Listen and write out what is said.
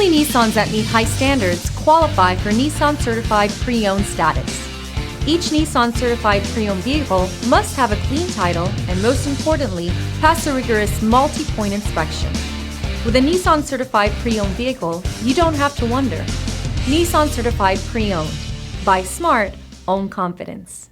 Only Nissans that meet high standards qualify for Nissan Certified Pre-Owned status. Each Nissan Certified Pre-Owned vehicle must have a clean title and, most importantly, pass a rigorous multi-point inspection. With a Nissan Certified Pre-Owned vehicle, you don't have to wonder. Nissan Certified Pre-Owned. Buy smart, own confidence.